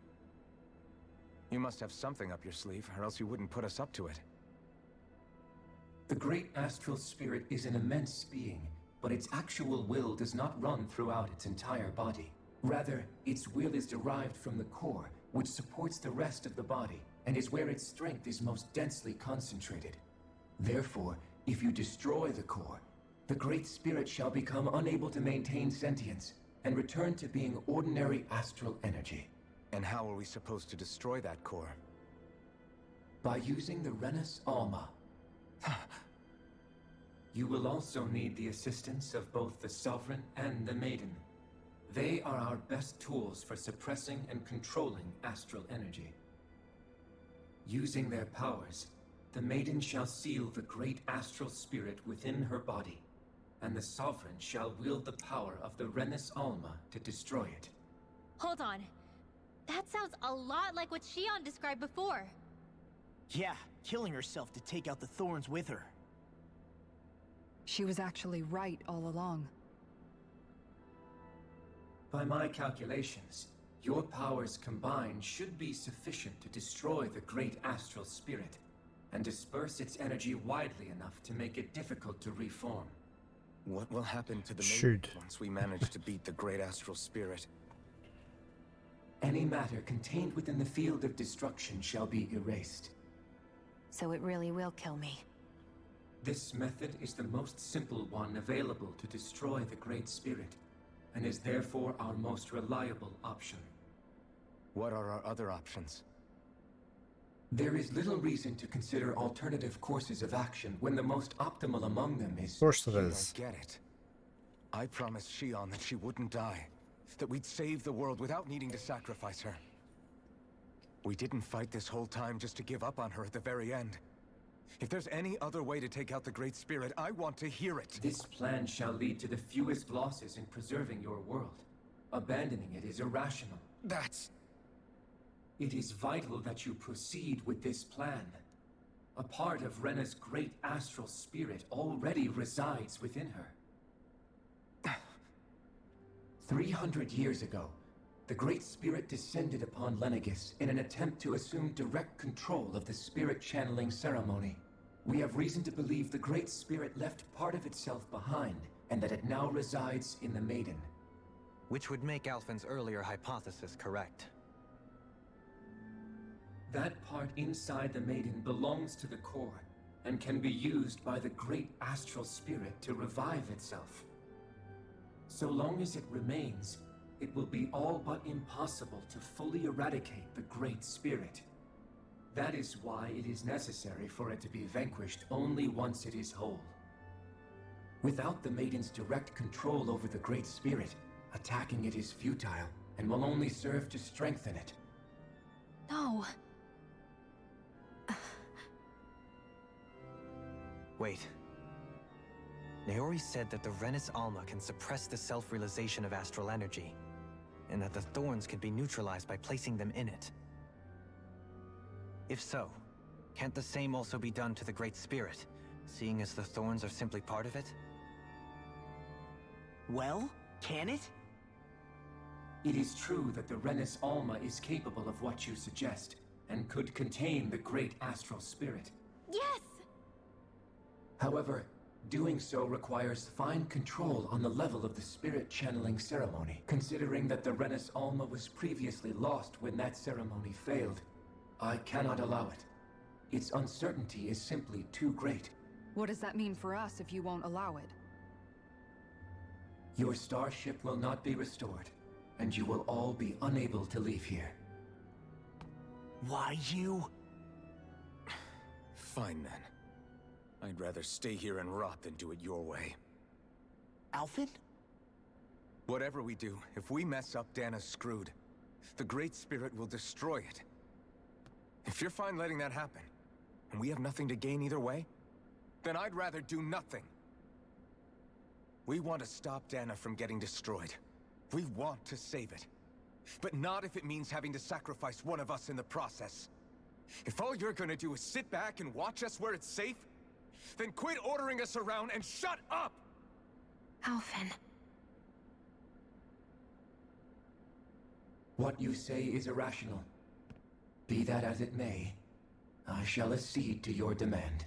You must have something up your sleeve, or else you wouldn't put us up to it. The great astral spirit is an immense being, but its actual will does not run throughout its entire body. Rather, its will is derived from the core, which supports the rest of the body, and is where its strength is most densely concentrated. Therefore, if you destroy the core, the great spirit shall become unable to maintain sentience, and return to being ordinary astral energy. And how are we supposed to destroy that core? By using the Renus Alma. You will also need the assistance of both the Sovereign and the Maiden. They are our best tools for suppressing and controlling astral energy. Using their powers, the Maiden shall seal the great astral spirit within her body, and the Sovereign shall wield the power of the Renus Alma to destroy it. Hold on. That sounds a lot like what Shion described before. Yeah, killing herself to take out the thorns with her. She was actually right all along. By my calculations, your powers combined should be sufficient to destroy the great astral spirit and disperse its energy widely enough to make it difficult to reform. What will happen to the Should. Maiden once we manage to beat the great astral spirit? Any matter contained within the field of destruction shall be erased. So it really will kill me. This method is the most simple one available to destroy the Great Spirit, and is therefore our most reliable option. What are our other options? There is little reason to consider alternative courses of action when the most optimal among them is... Of course I there is. don't get it. I promised Shion that she wouldn't die, that we'd save the world without needing to sacrifice her. We didn't fight this whole time just to give up on her at the very end. If there's any other way to take out the Great Spirit, I want to hear it. This plan shall lead to the fewest losses in preserving your world. Abandoning it is irrational. It is vital that you proceed with this plan. A part of Rena's great astral spirit already resides within her. 300 years ago, the Great Spirit descended upon Lenegis in an attempt to assume direct control of the spirit channeling ceremony. We have reason to believe the Great Spirit left part of itself behind, and that it now resides in the Maiden. Which would make Alphen's earlier hypothesis correct. That part inside the Maiden belongs to the core, and can be used by the great astral spirit to revive itself. So long as it remains, it will be all but impossible to fully eradicate the Great Spirit. That is why it is necessary for it to be vanquished only once it is whole. Without the Maiden's direct control over the Great Spirit, attacking it is futile, and will only serve to strengthen it. No. Wait. Naori said that the Renus Alma can suppress the self-realization of astral energy, and that the thorns can be neutralized by placing them in it. If so, can't the same also be done to the Great Spirit, seeing as the thorns are simply part of it? Well, can it? It is true that the Renus Alma is capable of what you suggest, and could contain the great astral spirit. Yes! However, doing so requires fine control on the level of the spirit channeling ceremony, considering that the Renus Alma was previously lost when that ceremony failed. I cannot allow it. Its uncertainty is simply too great. What does that mean for us if you won't allow it? Your starship will not be restored, and you will all be unable to leave here. Why you? Fine then. I'd rather stay here and rot than do it your way. Alphen? Whatever we do, if we mess up, Dana's screwed. The Great Spirit will destroy it. If you're fine letting that happen, and we have nothing to gain either way, then I'd rather do nothing. We want to stop Dana from getting destroyed. We want to save it. But not if it means having to sacrifice one of us in the process. If all you're gonna do is sit back and watch us where it's safe, then quit ordering us around and shut up! Alphen. What you say is irrational. Be that as it may, I shall accede to your demand.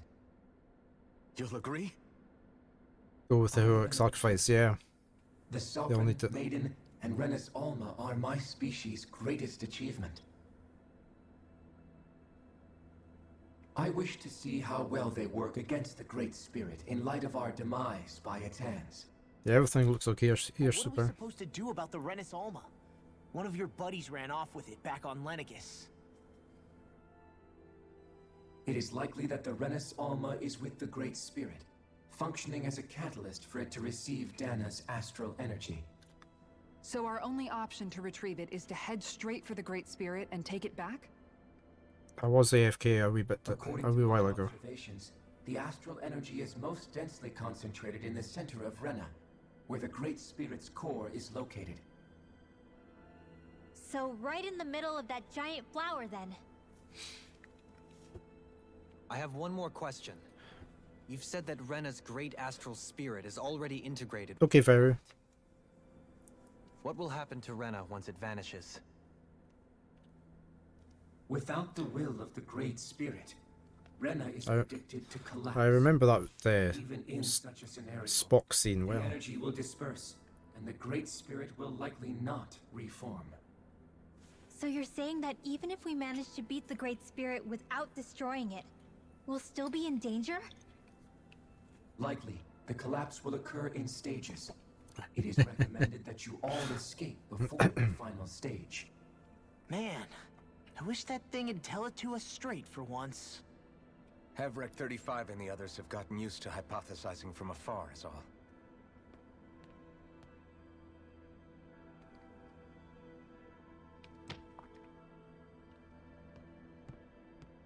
You'll agree? Go with the heroic sacrifice, yeah. The They'll Sovereign, need to... Maiden, and Renus Alma are my species' greatest achievement. I wish to see how well they work against the Great Spirit in light of our demise by its hands. Yeah, everything looks okay here, What are we Super. supposed to do about the Renus Alma? One of your buddies ran off with it back on Lenegus. It is likely that the Renus Alma is with the Great Spirit, functioning as a catalyst for it to receive Dana's astral energy. So our only option to retrieve it is to head straight for the Great Spirit and take it back? I was AFK a wee while my ago. observations, the astral energy is most densely concentrated in the center of Rena, where the Great Spirit's core is located. So right in the middle of that giant flower, then. I have one more question. You've said that Rena's great astral spirit is already integrated. Okay, Veru. What will happen to Rena once it vanishes? Without the will of the Great Spirit, Rena is predicted to collapse. I remember that Even in such a scenario, Spock scene well. the energy will disperse, and the Great Spirit will likely not reform. So you're saying that even if we manage to beat the Great Spirit without destroying it, we'll still be in danger? Likely, the collapse will occur in stages. It is recommended that you all escape before the final stage. Man, I wish that thing would tell it to us straight for once. Hevrek 35 and the others have gotten used to hypothesizing from afar, is all.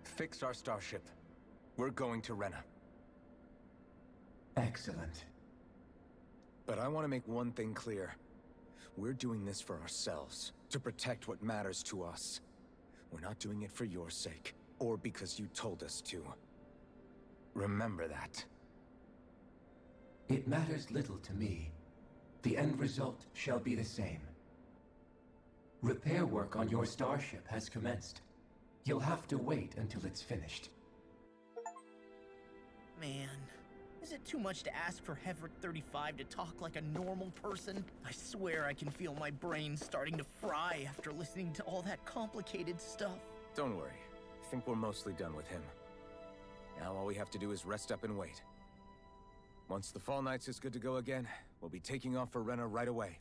Fix our starship. We're going to Rena. Excellent. But I want to make one thing clear. We're doing this for ourselves, to protect what matters to us. We're not doing it for your sake, or because you told us to. Remember that. It matters little to me. The end result shall be the same. Repair work on your starship has commenced. You'll have to wait until it's finished. Man, is it too much to ask for Hevrek 35 to talk like a normal person? I swear I can feel my brain starting to fry after listening to all that complicated stuff. Don't worry. I think we're mostly done with him. Now all we have to do is rest up and wait. Once the Fall Knights is good to go again, we'll be taking off for Rena right away.